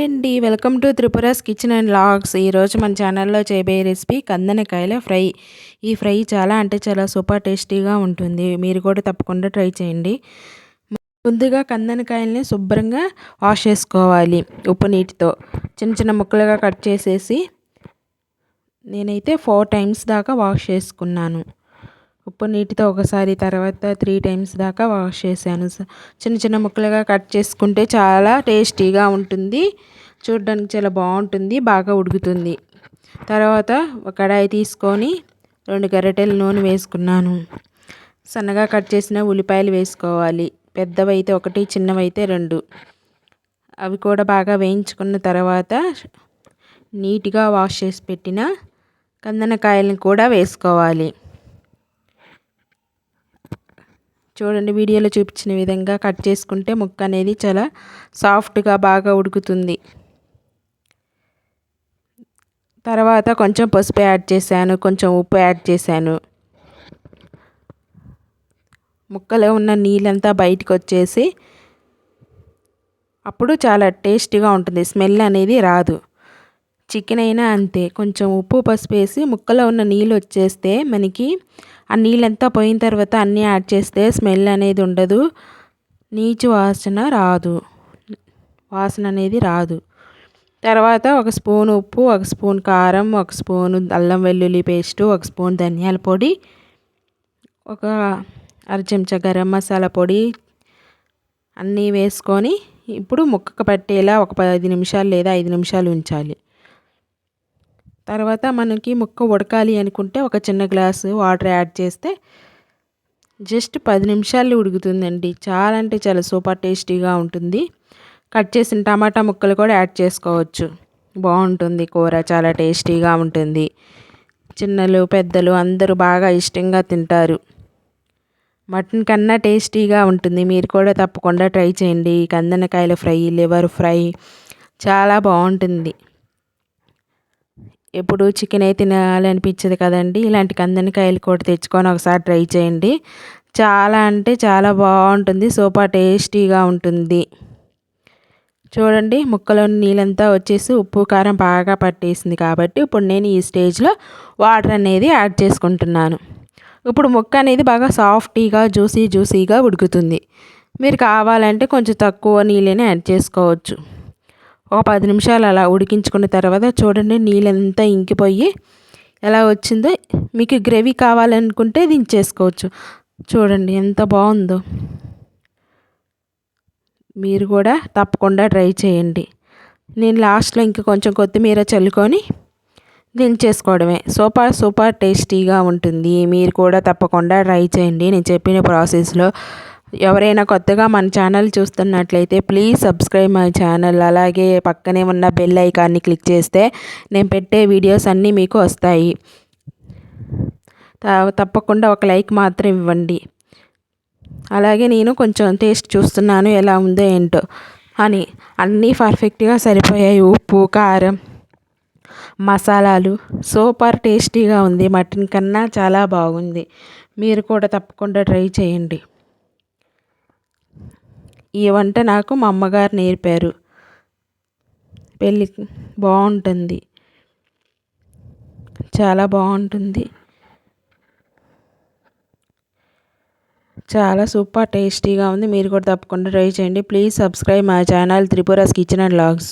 Hi అండి, welcome to Tripura's kitchen and logs. ఈరోజు మన ఛానల్లో చేయబోయే రెసిపీ కందనకాయల ఫ్రై. ఈ ఫ్రై చాలా అంటే చాలా సూపర్ టేస్టీగా ఉంటుంది. మీరు కూడా తప్పకుండా ట్రై చేయండి. ముందుగా కందనకాయల్ని శుభ్రంగా వాష్ చేసుకోవాలి ఉప్పు నీటితో. చిన్న చిన్న ముక్కలుగా కట్ చేసేసి నేనైతే 4 టైమ్స్ దాకా వాష్ చేసుకున్నాను. ఉప్పు నీటితో ఒకసారి, తర్వాత 3 టైమ్స్ దాకా వాష్ చేశాను. చిన్న చిన్న ముక్కలుగా కట్ చేసుకుంటే చాలా టేస్టీగా ఉంటుంది. చూడడానికి చాలా బాగుంటుంది, బాగా ఉడుకుతుంది. తర్వాత ఒక కడాయి తీసుకొని 2 గరిటెల నూనె వేసుకున్నాను. సన్నగా కట్ చేసిన ఉల్లిపాయలు వేసుకోవాలి. పెద్దవైతే 1, చిన్నవైతే 2. అవి కూడా బాగా వేయించుకున్న తర్వాత నీట్గా వాష్ చేసి పెట్టిన కందనకాయలను కూడా వేసుకోవాలి. చూడండి, వీడియోలో చూపించిన విధంగా కట్ చేసుకుంటే ముక్క అనేది చాలా సాఫ్ట్గా బాగా ఉడుకుతుంది. తర్వాత కొంచెం పసుపు యాడ్ చేశాను, కొంచెం ఉప్పు యాడ్ చేశాను. ముక్కలో ఉన్న నీళ్ళంతా బయటకు వచ్చేసి అప్పుడు చాలా టేస్టీగా ఉంటుంది, స్మెల్ అనేది రాదు. చికెన్ అయినా అంతే, కొంచెం ఉప్పు పసుపు వేసి ముక్కలో ఉన్న నీళ్ళు వచ్చేస్తే మనకి ఆ నీళ్ళంతా పోయిన తర్వాత అన్నీ యాడ్ చేస్తే స్మెల్ అనేది ఉండదు, నీచు వాసన అనేది రాదు. తర్వాత 1 స్పూన్ ఉప్పు, 1 స్పూన్ కారం, 1 స్పూన్ అల్లం వెల్లుల్లి పేస్టు, 1 స్పూన్ ధనియాల పొడి, 1 అర చెంచా గరం మసాలా పొడి అన్నీ వేసుకొని ఇప్పుడు ముక్కకు పట్టేలా ఒక 10 నిమిషాలు లేదా 5 నిమిషాలు ఉంచాలి. తర్వాత మనకి ముక్క ఉడకాలి అనుకుంటే ఒక చిన్న గ్లాసు వాటర్ యాడ్ చేస్తే జస్ట్ 10 నిమిషాలు ఉడుకుతుందండి. చాలా అంటే చాలా సూపర్ టేస్టీగా ఉంటుంది. కట్ చేసిన టమాటా ముక్కలు కూడా యాడ్ చేసుకోవచ్చు. బాగుంటుంది కూర, చాలా టేస్టీగా ఉంటుంది. చిన్నలు పెద్దలు అందరూ బాగా ఇష్టంగా తింటారు. మటన్ కన్నా టేస్టీగా ఉంటుంది. మీరు కూడా తప్పకుండా ట్రై చేయండి. కందనకాయల ఫ్రై, లివర్ ఫ్రై చాలా బాగుంటుంది. ఎప్పుడు చికెన్ అయితే తినాలనిపించదు కదండి. ఇలాంటి కందనకాయలు కూడా తెచ్చుకొని ఒకసారి ట్రై చేయండి. చాలా అంటే చాలా బాగుంటుంది, సూపర్ టేస్టీగా ఉంటుంది. చూడండి, ముక్కలో నీళ్ళంతా వచ్చేసి ఉప్పు కారం బాగా పట్టేసింది కాబట్టి ఇప్పుడు నేను ఈ స్టేజ్లో వాటర్ అనేది యాడ్ చేసుకుంటున్నాను. ఇప్పుడు ముక్క అనేది బాగా సాఫ్టీగా జ్యూసీగా ఉడుకుతుంది. మీరు కావాలంటే కొంచెం తక్కువ నీళ్ళని యాడ్ చేసుకోవచ్చు. ఒక 10 నిమిషాలు అలా ఉడికించుకున్న తర్వాత చూడండి, నీళ్ళంతా ఇంకిపోయి ఎలా వచ్చిందో. మీకు గ్రేవీ కావాలనుకుంటే దించేసుకోవచ్చు. చూడండి ఎంత బాగుందో. మీరు కూడా తప్పకుండా ట్రై చేయండి. నేను లాస్ట్లో ఇంక కొంచెం కొత్తిమీర చల్లుకొని దించేసుకోవడమే. సూపర్ టేస్టీగా ఉంటుంది. మీరు కూడా తప్పకుండా ట్రై చేయండి నేను చెప్పిన ప్రాసెస్లో. ఎవరైనా కొత్తగా మన ఛానల్ చూస్తున్నట్లయితే ప్లీజ్ సబ్స్క్రైబ్ మై ఛానల్. అలాగే పక్కనే ఉన్న బెల్ ఐకాన్ని క్లిక్ చేస్తే నేను పెట్టే వీడియోస్ అన్నీ మీకు వస్తాయి. తప్పకుండా ఒక లైక్ మాత్రం ఇవ్వండి. అలాగే నేను కొంచెం టేస్ట్ చూస్తున్నాను ఎలా ఉందో ఏంటో అని. అన్నీ పర్ఫెక్ట్గా సరిపోయాయి. ఉప్పు, కారం, మసాలాలు సూపర్ టేస్టీగా ఉంది. మటన్ కన్నా చాలా బాగుంది. మీరు కూడా తప్పకుండా ట్రై చేయండి. ఈ వంట నాకు మా అమ్మగారు నేర్పారు. పెళ్ళికి బాగుంటుంది, చాలా బాగుంటుంది. చాలా సూపర్ టేస్టీగా ఉంది. మీరు కూడా తప్పకుండా ట్రై చేయండి. Please subscribe my channel Tripura's kitchen and logs.